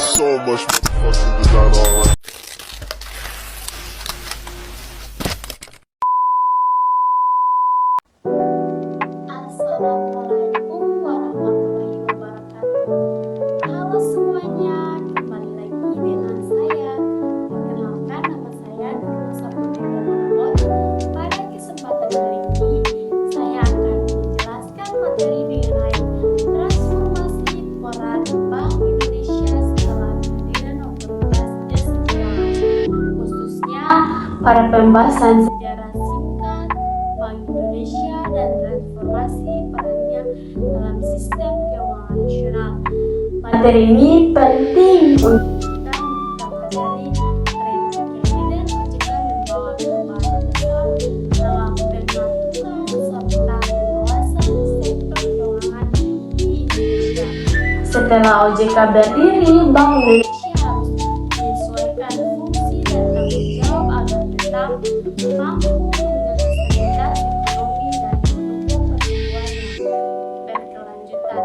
got so much motherfucking design on. Assalamualaikum warahmatullahi wabarakatuh. Halo semuanya, kembali lagi dengan saya. Perkenalkan, nama saya Nurul Saputra Manamot. Pada kesempatan kali ini, saya akan menjelaskan materi mengenai transformasi peran Bank Indonesia setelah kehadiran otoritas jasa keuangan, khususnya pada pembahasan sejarah singkat Bank Indonesia dan transformasi perannya dalam sistem keuangan nasional. Materi ini penting untuk kita mempelajari tren kehadiran OJK membawa perubahan besar dalam pengaturan serta pengawasan sektor keuangan di Indonesia. Setelah OJK berdiri, Bank Indonesia harus menyesuaikan fungsi dan tanggung jawab agar tetap mampu menjaga stabilitas ekonomi dan mendukung pertumbuhan yang berkelanjutan.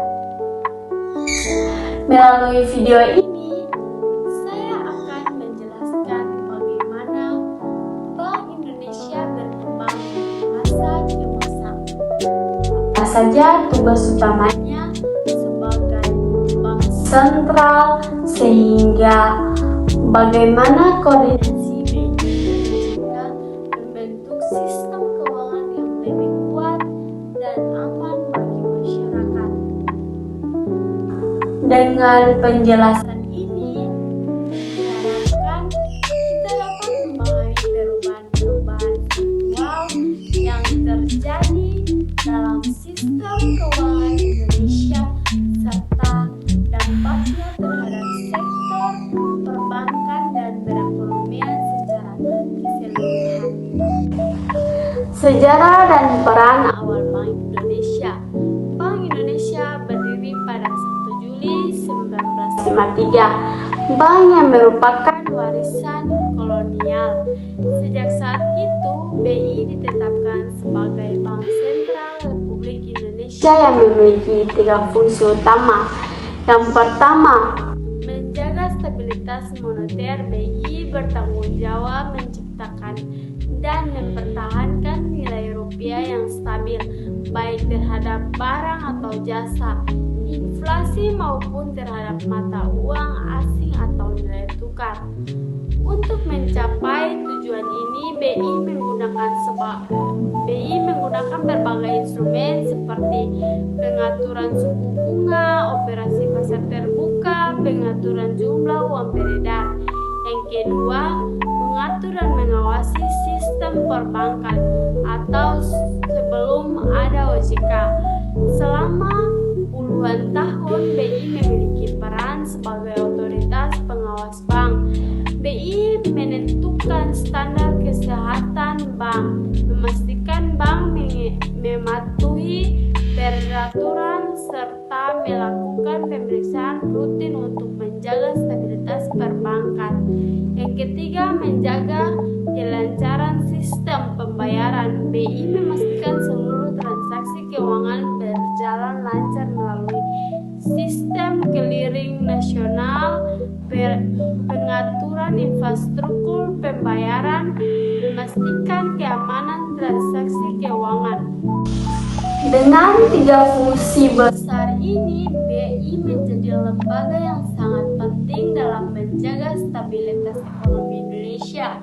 Melalui video ini, saya akan menjelaskan bagaimana Bank Indonesia berkembang dari masa ke masa. Apa saja tugas utamanya sebagai bank sentral, sehingga bagaimana koordinasi BI dan OJK membentuk sistem keuangan yang lebih kuat dan aman bagi masyarakat. Dengan penjelasan ini, diharapkan kita dapat memahami perubahan-perubahan struktural yang terjadi dalam sistem keuangan Indonesia serta dampaknya terhadap sektor perbankan dan perekonomian secara keseluruhan. Sejarah dan peran awal Bank Indonesia. Bank Indonesia berdiri pada 1 Juli 1953. Bank yang merupakan warisan kolonial. Sejak saat itu, BI ditetapkan sebagai Bank Sentral Republik Indonesia yang memiliki 3 fungsi utama. Yang pertama, menjaga stabilitas moneter. BI bertanggung jawab menciptakan dan mempertahankan nilai rupiah yang stabil, baik terhadap barang atau jasa, inflasi maupun terhadap mata uang asing atau nilai tukar. Untuk mencapai tujuan ini, BI menggunakan berbagai instrumen seperti pengaturan suku bunga, operasi pasar terbuka, pengaturan jumlah uang beredar. Yang kedua, mengatur dan mengawasi sistem perbankan atau sebelum ada OJK. Selama puluhan tahun, BI memiliki peran sebagai otoritas pengawas bank. BI menentukan standar kesehatan bank, memastikan bank mematuhi peraturan serta melakukan pemeriksaan rutin untuk menjaga stabilitas perbankan. Yang ketiga, menjaga kelancaran sistem pembayaran. BI memastikan seluruh transaksi keuangan berjalan lancar melalui sistem clearing nasional, pengaturan infrastruktur pembayaran, memastikan keamanan transaksi keuangan. Dengan 3 fungsi besar ini, BI menjadi lembaga yang sangat penting dalam menjaga stabilitas ekonomi Indonesia,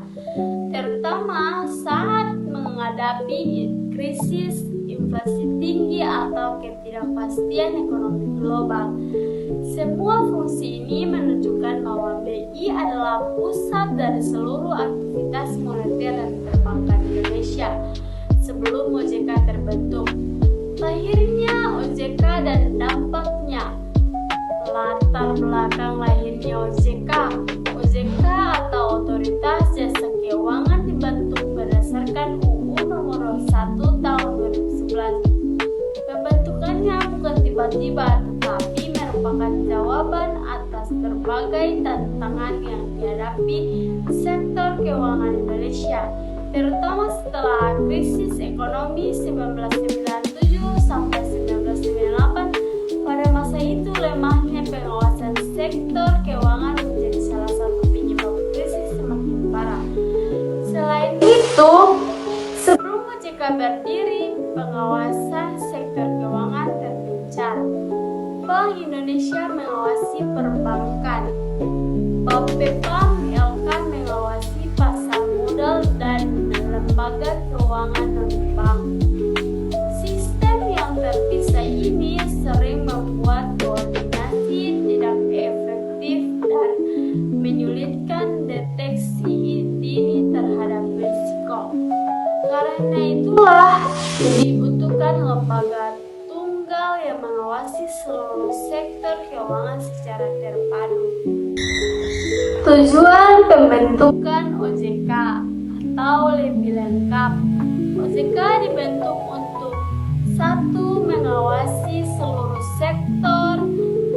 terutama saat menghadapi krisis inflasi tinggi atau ketidakpastian ekonomi global. Semua fungsi ini menunjukkan bahwa BI adalah pusat dari seluruh aktivitas moneter dan perbankan Indonesia sebelum OJK terbentuk. Lahirnya OJK dan dampaknya. Latar belakang lahirnya OJK. OJK atau Otoritas Jasa Keuangan dibentuk berdasarkan UU Nomor 1 Tahun 2011. Pembentukannya bukan tiba-tiba, tetapi merupakan jawaban atas berbagai tantangan yang dihadapi sektor keuangan Indonesia, terutama setelah krisis ekonomi 1997 sampai 1998. Pada masa itu, lemahnya pengawasan sektor keuangan lembaga tunggal yang mengawasi seluruh sektor keuangan secara terpadu. Tujuan pembentukan OJK atau lebih lengkap, OJK dibentuk untuk 1. Mengawasi seluruh sektor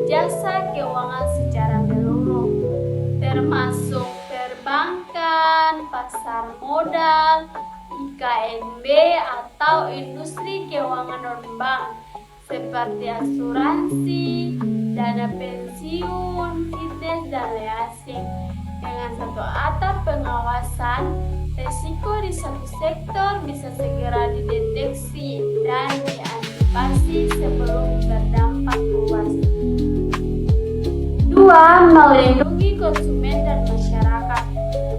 jasa keuangan secara menyeluruh, termasuk perbankan, pasar modal, IKNB atau industri keuangan non-bank seperti asuransi, dana pensiun, fitness, dan leasing. Dengan satu atap pengawasan, resiko di satu sektor bisa segera dideteksi dan diantisipasi sebelum berdampak luas. 2. Melindungi konsumen dan masyarakat.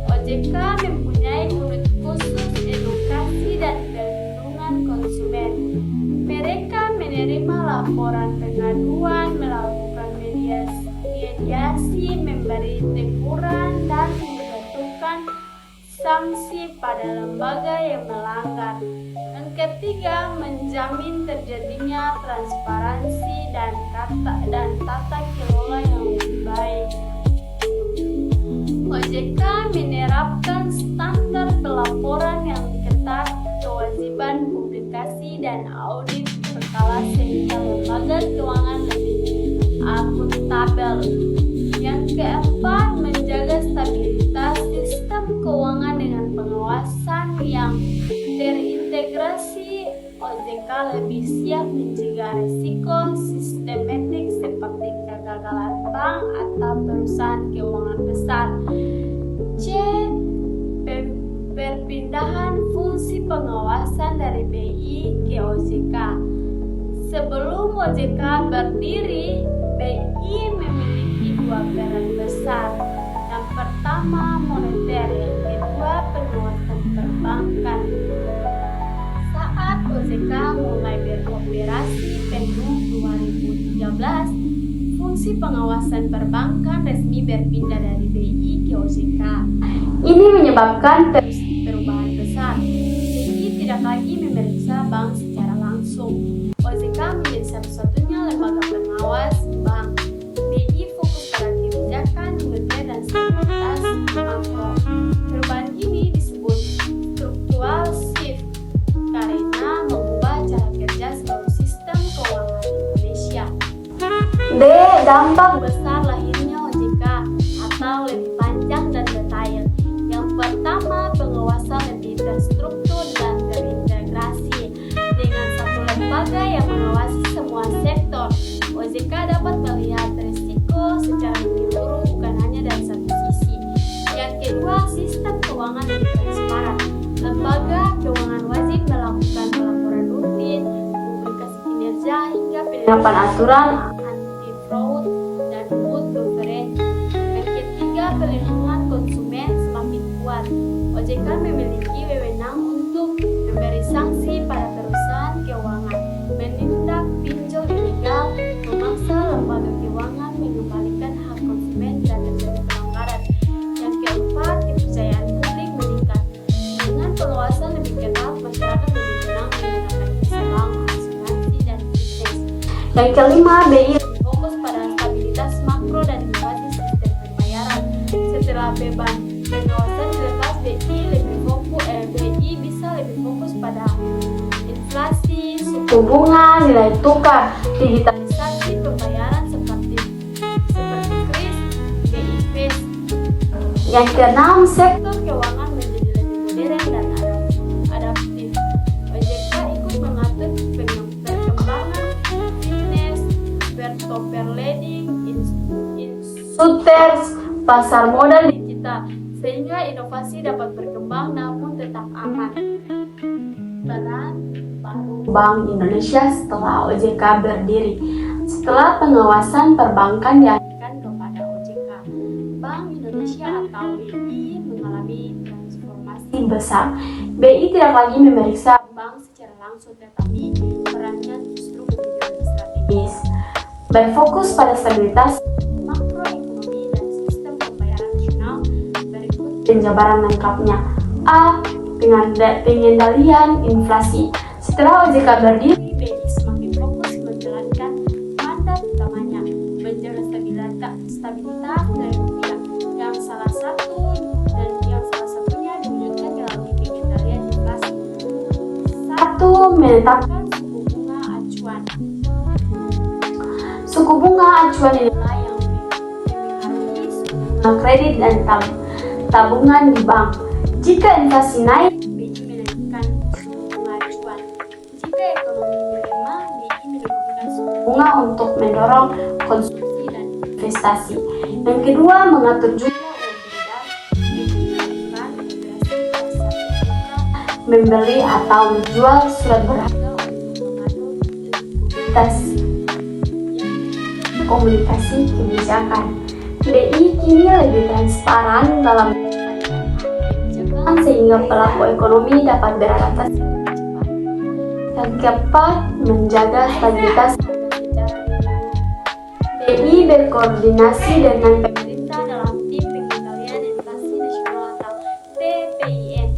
OJK mempunyai unit khusus edukasi dan perlindungan konsumen. Mereka menerima laporan pengaduan, melakukan mediasi, memberi teguran, dan menjatuhkan sanksi pada lembaga yang melanggar. Yang ketiga, menjamin terjadinya transparansi dan tata kelola yang lebih baik. OJK menerapkan standar pelaporan yang ketat, kewajiban publikasi dan audit berkala sehingga lembaga keuangan lebih akuntabel. Yang keempat, menjaga stabilitas sistem keuangan dengan pengawasan yang terintegrasi. OJK lebih siap mencegah risiko sistematik seperti kegagalan bank atau perusahaan keuangan besar. C. Perpindahan fungsi pengawasan dari BI ke OJK. Sebelum OJK berdiri, BI memiliki 2 peran besar. Yang pertama moneter, yang kedua pengawasan perbankan. Saat OJK mulai beroperasi penuh 2013, fungsi pengawasan perbankan resmi berpindah dari BI ke OJK. Ini menyebabkan perubahan besar. BI tidak lagi memeriksa bank secara langsung. OJK menjadi satu-satunya lembaga pengawas bank. BI fokus pada kebijakan moneter dan stabilitas makro. Perubahan ini disebut structural shift karena mengubah cara kerja seluruh sistem keuangan Indonesia. D. Dampak besar lahirnya OJK atau lebih panjang dan detail. Yang pertama, pengawasan lebih terstruktur dan terintegrasi. Dengan satu lembaga yang mengawasi semua sektor, OJK dapat melihat risiko secara menyeluruh, bukan hanya dari satu sisi. Yang kedua, sistem keuangan lebih transparan. Lembaga keuangan wajib melakukan pelaporan rutin, publikasi kinerja, hingga penerapan aturan anti-fraud dan good governance. Yang ketiga, perlindungan konsumen semakin kuat. OJK memiliki wewenang untuk memberi sanksi pada perusahaan keuangan, menindak pinjol ilegal, memaksa lembaga keuangan mengembalikan hak konsumen bila terjadi pelanggaran. Yang keempat, kepercayaan publik meningkat. Dengan pengawasan lebih ketat, masyarakat lebih tenang menggunakan jasa bank, asuransi, dan bisnis. Yang kelima, BI lebih fokus pada stabilitas makro dan inovasi sistem pembayaran. Setelah beban pengawasan dilepas, BI bisa lebih fokus pada inflasi, suku bunga, nilai tukar, digitalisasi pembayaran seperti KRIS, BI. Yang keenam, sektor keuangan menjadi lebih modern dan adaptif. OJK ikut mengatur perkembangan fitness, peer-to-peer lending, insurtech, pasar modal digital, sehingga inovasi dapat berkembang namun tetap aman. Peran baru Bank Indonesia setelah OJK berdiri. Setelah pengawasan perbankan dialihkan kepada OJK, Bank Indonesia atau BI mengalami transformasi besar. BI tidak lagi memeriksa bank secara langsung, tetapi perannya justru menjadi lebih strategis, berfokus pada stabilitas makroekonomi dan sistem pembayaran nasional. Berikut penjabaran lengkapnya. A. Pengendalian inflasi. Setelah OJK berdiri, BI menetapkan suku bunga acuan. Suku bunga acuan inilah yang mempengaruhi suku bunga kredit dan tabungan di bank. Jika inflasi naik, BI menaikkan suku bunga acuan. Jika ekonomi melemah, BI menurunkan suku bunga untuk mendorong konsumsi dan investasi. Yang kedua, mengatur jumlah uang beredar. BI melakukan operasi pasar terbuka, membeli atau menjual surat berharga untuk mengatur komunikasi kebijakan. BI kini lebih transparan dalam kebijakan sehingga pelaku ekonomi dapat beradaptasi lebih cepat. Yang keempat, menjaga stabilitas harga secara menyeluruh. BI berkoordinasi dengan pemerintah dalam tim pengendalian inflasi nasional atau TPIN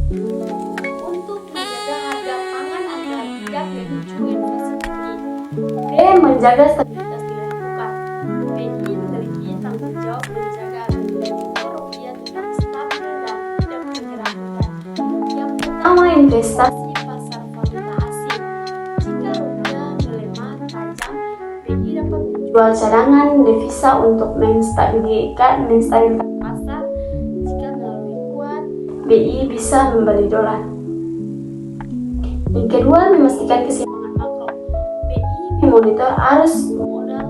untuk menjaga harga pangan agar tidak memicu inflasi tinggi. D. Menjaga stabilitas nilai tukar. BI memiliki tanggung jawab menjaga agar nilai tukar rupiah tetap stabil dan tidak bergerak rendah. Yang pertama, investasi pasar valuta asing. Jika rupiah melemah tajam, BI dapat menjual cadangan devisa untuk menstabilkan pasar. Jika melalui kuat, BI bisa membeli dolar. Yang kedua, memastikan keseimbangan makro. BI memonitor arus modal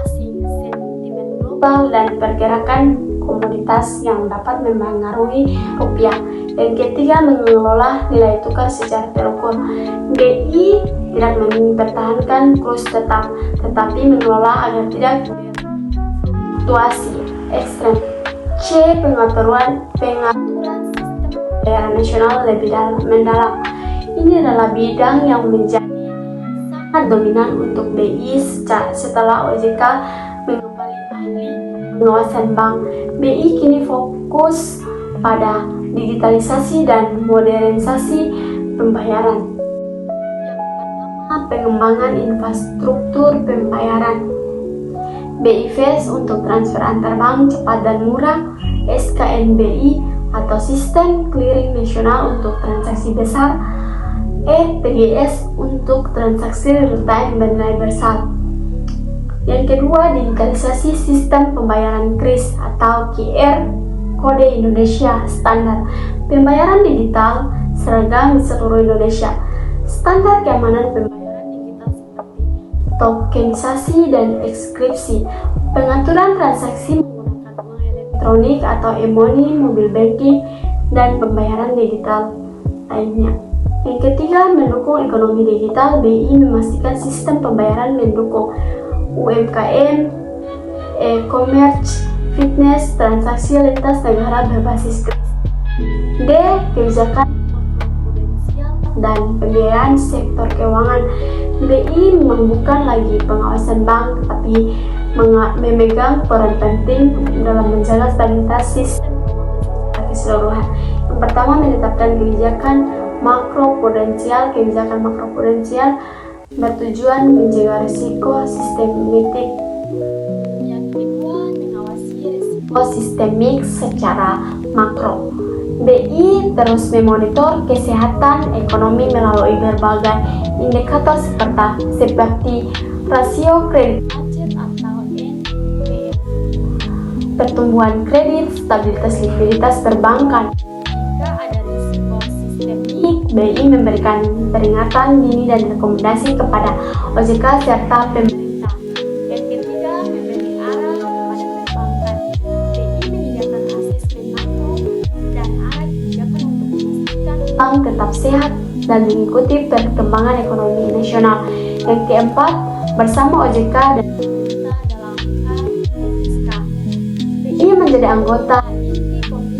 asing, sentimen global, dan pergerakan komoditas yang dapat mempengaruhi rupiah. Yang ketiga, mengelola nilai tukar secara terukur. BI tidak mempertahankan kurs tetap, tetapi mengelola agar tidak fluktuasi ekstrem. C. Pengaturan sistem pembayaran nasional lebih mendalam. Ini adalah bidang yang menjadi sangat dominan untuk BI setelah OJK mengembali ahli pengawasan bank. BI kini fokus pada digitalisasi dan modernisasi pembayaran. Yang pertama, pengembangan infrastruktur pembayaran. BI Fast untuk transfer antar bank cepat dan murah, SKNBI atau Sistem Clearing Nasional untuk transaksi besar, PGS untuk transaksi real-time bernilai besar. Yang kedua, digitalisasi sistem pembayaran KRIS atau QR Kode Indonesia Standar. Pembayaran digital seragam di seluruh Indonesia. Standar keamanan pembayaran digital seperti tokenisasi dan enkripsi. Pengaturan transaksi menggunakan uang elektronik atau e-money, mobile banking, dan pembayaran digital lainnya. Yang ketiga, mendukung ekonomi digital. BI memastikan sistem pembayaran mendukung UMKM, e-commerce, fitness, transaksi lintas negara berbasis KRIS. D. Kebijakan makroprudensial dan pembiayaan sektor keuangan. BI bukan lagi pengawasan bank, tapi memegang peran penting dalam menjaga stabilitas sistem secara keseluruhan. Yang pertama, menetapkan kebijakan makroprudensial. Kebijakan makroprudensial bertujuan menjaga risiko sistematik. Yang kedua, mengawasi risiko sistemik secara makro. BI terus memonitor kesehatan ekonomi melalui berbagai indikator seperti rasio kredit macet atau NPL, pertumbuhan kredit, stabilitas likuiditas perbankan. Jika ada risiko sistemik, BI memberikan peringatan dini dan rekomendasi kepada OJK serta pemerintah. Yang ketiga, memberi arah kepada perbankan. BI menyediakan asesmen makro dan arah kebijakan untuk memastikan bank tetap sehat dan mengikuti perkembangan ekonomi nasional. Yang keempat, bersama OJK dan pemerintah dalam KSSK. BI menjadi anggota inti Komite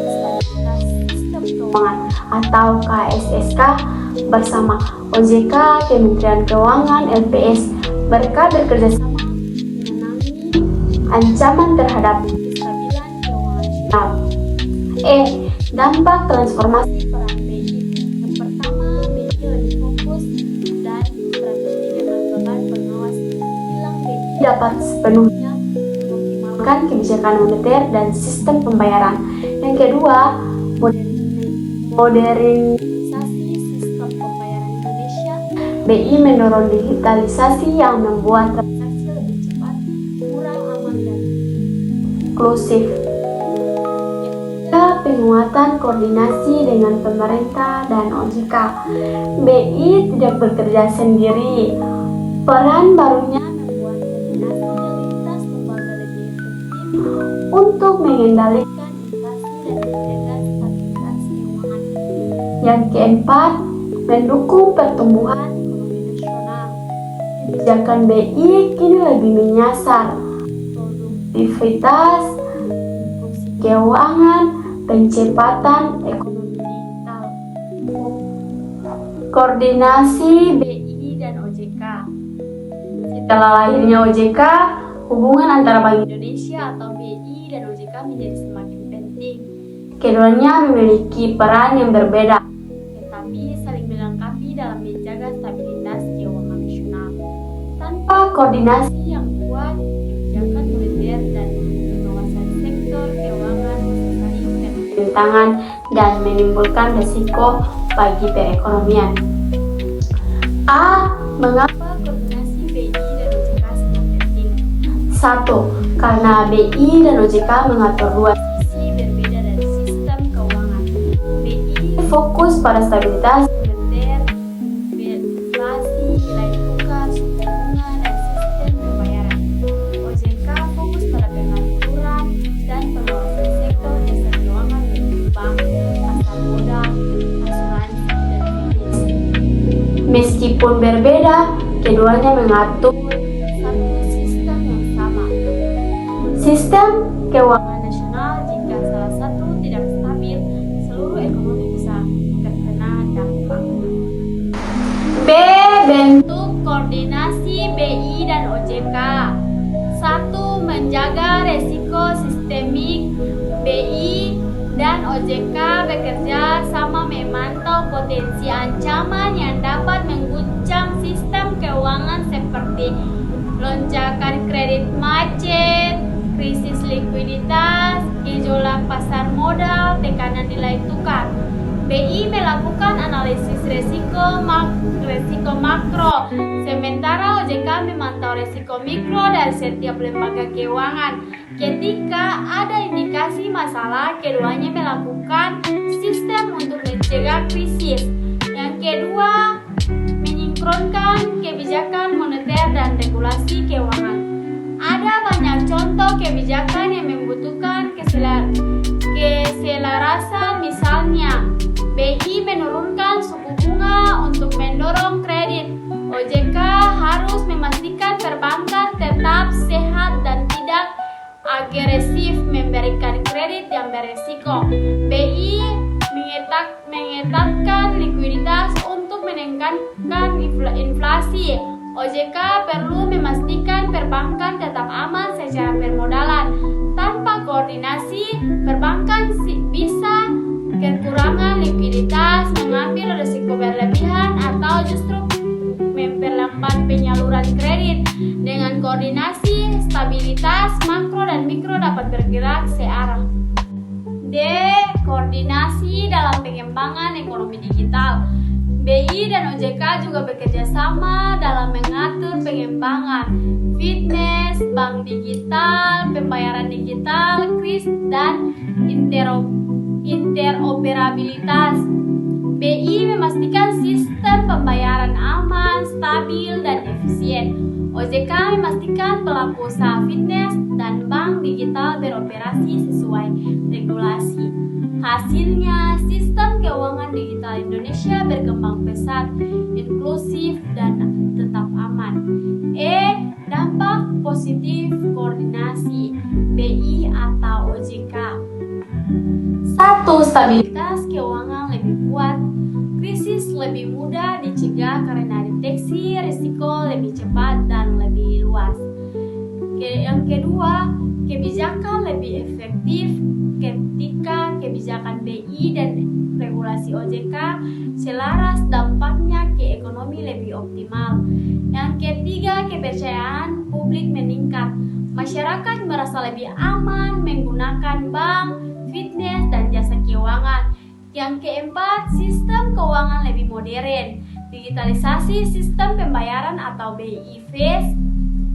Stabilitas Sistem Keuangan atau KSSK bersama OJK, Kementerian Keuangan, LPS. Mereka bekerjasama menangani ancaman terhadap kestabilan keuangan nasional. Dampak transformasi peran BI. Yang pertama, BI lebih fokus dan strategi dengan beban pengawas. Bilang BI dapat sepenuhnya mengoptimalkan kebijakan moneter dan sistem pembayaran. Yang kedua, modernisasi sistem pembayaran BI mendorong digitalisasi yang membuat transaksi lebih cepat, murah, aman, dan inklusif. Ketiga, penguatan koordinasi dengan pemerintah dan OJK. BI tidak bekerja sendiri. Peran barunya membuat koordinasi lintas lembaga lebih efektif untuk mengendalikan inflasi dan menjaga stabilitas keuangan. Yang keempat, mendukung pertumbuhan ekonomi nasional. Kebijakan BI kini lebih menyasar produktivitas, inklusi keuangan, pencepatan ekonomi digital. Koordinasi BI dan OJK. Setelah lahirnya OJK, hubungan antara Bank Indonesia atau BI dan OJK menjadi semakin penting. Keduanya memiliki peran yang berbeda, tetapi saling melengkapi dalam menjaga stabilitas keuangan nasional. Tanpa koordinasi yang kuat, kebijakan moneter dan pengawasan sektor keuangan bisa saling bertentangan dan menimbulkan risiko bagi perekonomian. A. Mengapa koordinasi BI dan OJK sangat penting? 1. Karena BI dan OJK mengatur dua sisi berbeda dari sistem keuangan. BI fokus pada stabilitas moneter, inflasi, nilai tukar, suku bunga, dan sistem pembayaran. OJK fokus pada pengaturan dan pengawasan sektor jasa keuangan seperti bank, pasar modal, asuransi, dan finance. Meskipun berbeda, keduanya mengatur satu sistem yang sama. Sistem keuangan nasional, jika salah satu tidak stabil, seluruh ekonomi bisa terkena dampak. B. Bentuk koordinasi BI dan OJK. 1. Menjaga resiko sistemik. BI dan OJK bekerja sama memantau potensi ancaman yang dapat mengguncang sistem keuangan seperti lonjakan kredit macet, krisis likuiditas, gejolak pasar modal, tekanan nilai tukar. BI melakukan analisis resiko makro, sementara OJK memantau resiko mikro dari setiap lembaga keuangan. Ketika ada indikasi masalah, keduanya melakukan sistem untuk mencegah krisis. Yang kedua, menyinkronkan kebijakan moneter dan regulasi keuangan. Ada banyak contoh kebijakan yang membutuhkan keselarasan, misalnya BI menurunkan suku bunga untuk mendorong kredit. OJK harus memastikan perbankan tetap sehat dan tidak agresif memberikan kredit yang beresiko. BI mengetatkan likuiditas untuk meningkatkan inflasi. OJK perlu memastikan perbankan tetap aman secara permodalan. Tanpa koordinasi, perbankan bisa kekurangan likuiditas, mengambil risiko berlebihan, atau justru memperlambat penyaluran kredit. Dengan koordinasi, stabilitas makro dan mikro dapat bergerak searah. D. Koordinasi dalam pengembangan ekonomi digital. BI dan OJK juga bekerja sama dalam mengatur pengembangan fitness, bank digital, pembayaran digital, kris, dan interoperabilitas. BI memastikan sistem pembayaran aman, stabil, dan efisien. OJK memastikan pelaku usaha fitness dan bank digital beroperasi sesuai regulasi. Hasilnya, sistem keuangan digital Indonesia berkembang pesat, inklusif, dan tetap aman. E. Dampak positif koordinasi BI atau OJK. 1. Stabilitas keuangan lebih kuat. Krisis lebih mudah dicegah karena deteksi risiko lebih cepat dan lebih luas. Yang kedua, kebijakan lebih efektif. Ketika kebijakan BI dan regulasi OJK selaras, dampaknya ke ekonomi lebih optimal. Yang ketiga, kepercayaan publik meningkat. Masyarakat merasa lebih aman menggunakan bank, fitness, dan jasa keuangan. Yang keempat, sistem keuangan lebih modern. digitalisasi sistem pembayaran atau BI Fast,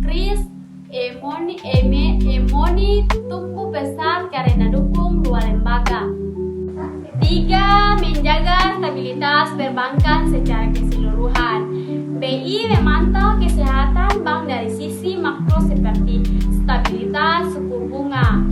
kris, e-money tumbuh pesat karena dukung dua lembaga. 3. Menjaga stabilitas perbankan secara keseluruhan. BI memantau kesehatan bank dari sisi makro seperti stabilitas suku bunga,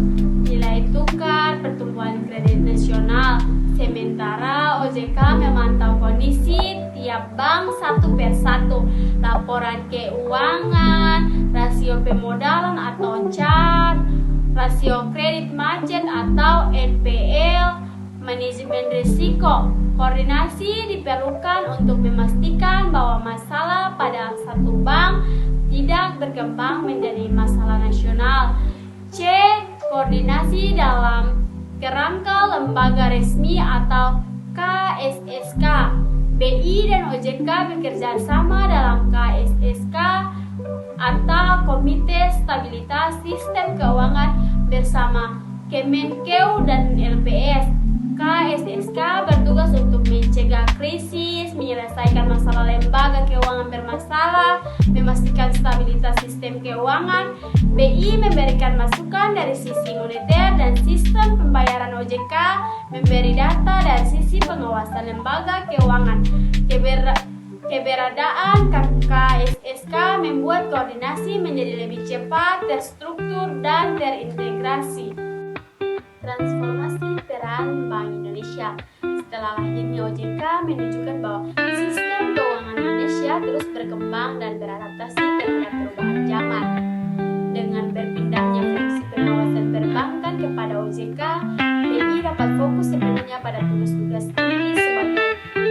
nilai tukar, pertumbuhan kredit nasional. Sementara OJK memantau kondisi tiap bank satu persatu, laporan keuangan, rasio pemodalan atau CAR, rasio kredit macet atau NPL, manajemen risiko. Koordinasi diperlukan untuk memastikan bahwa masalah pada satu bank tidak berkembang menjadi masalah nasional. C. Koordinasi dalam kerangka lembaga resmi atau KSSK. BI dan OJK bekerja sama dalam KSSK atau Komite Stabilitas Sistem Keuangan bersama Kemenkeu dan LPS. KSSK bertugas untuk mencegah krisis, menyelesaikan masalah lembaga keuangan bermasalah, memastikan stabilitas sistem keuangan. BI memberikan masukan dari sisi moneter dan sistem pembayaran. OJK memberi data dari sisi pengawasan lembaga keuangan. Keberadaan KSSK membuat koordinasi menjadi lebih cepat, terstruktur, dan terintegrasi. Transformasi peran Bank Indonesia. Setelah lahirnya OJK menunjukkan bahwa sistem keuangan Indonesia terus berkembang dan beradaptasi terhadap perubahan zaman. Dengan berpindahnya fungsi pengawasan perbankan kepada OJK, BI dapat fokus sepenuhnya pada tugas-tugas inti sebagai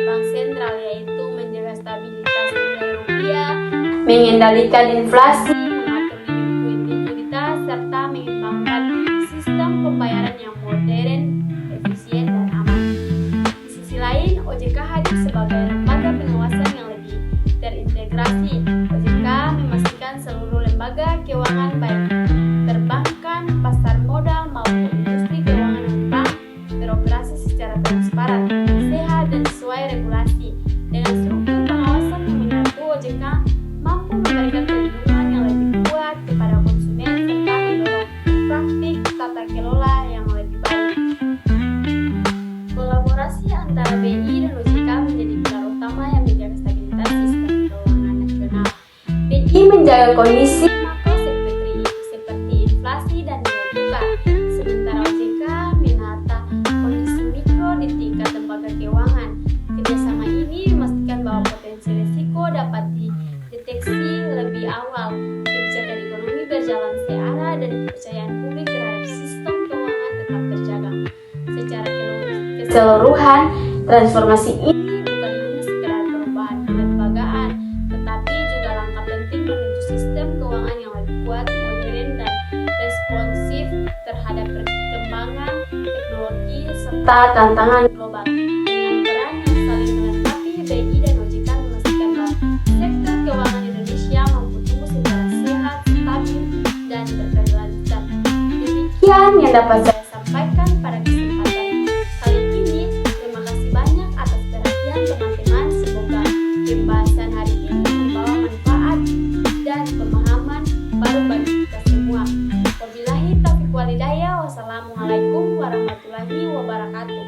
bank sentral, yaitu menjaga stabilitas nilai rupiah, mengendalikan inflasi, mengatur likuiditas, serta mengembangkan sistem pembayaran yang modern, efisien, dan aman. Di sisi lain, OJK hadir sebagai lembaga pengawasan yang lebih terintegrasi. OJK memastikan seluruh lembaga keuangan baik perbankan, pasar modal, maupun industri keuangan non-bank beroperasi secara transparan, sehat, dan sesuai regulasi. Dengan struktur pengawasan yang menyatu, OJK mampu memberikan perlindungan yang lebih kuat kepada konsumen serta mendorong praktik tata kelola yang lebih baik. Kolaborasi antara BI dan OJK menjadi pilar utama yang menjaga stabilitas sistem keuangan nasional. BI menjaga kondisi makro seperti inflasi dan nilai tukar, sementara OJK menata kondisi mikro di tingkat lembaga keuangan. Kerjasama ini memastikan bahwa potensi risiko dapat dideteksi lebih awal, kebijakan ekonomi berjalan searah, dan kepercayaan publik terhadap sistem keuangan tetap terjaga. Secara keseluruhan, transformasi ini bukan hanya sekedar perubahan kelembagaan, tetapi juga langkah penting menuju sistem keuangan yang lebih kuat, modern, dan responsif terhadap perkembangan teknologi serta tantangan global. Dengan peran yang saling melengkapi, BI dan OJK memastikan bahwa sektor keuangan Indonesia mampu tumbuh secara sehat, stabil, dan berkelanjutan. Demikian yang dapat saya sampaikan pada kesempatan kali ini. Terima kasih banyak atas perhatian teman-teman. Semoga pembahasan hari ini membawa manfaat dan pemahaman baru bagi kita semua. Wabillahi taufiq wal hidayah. Wassalamualaikum warahmatullahi wabarakatuh.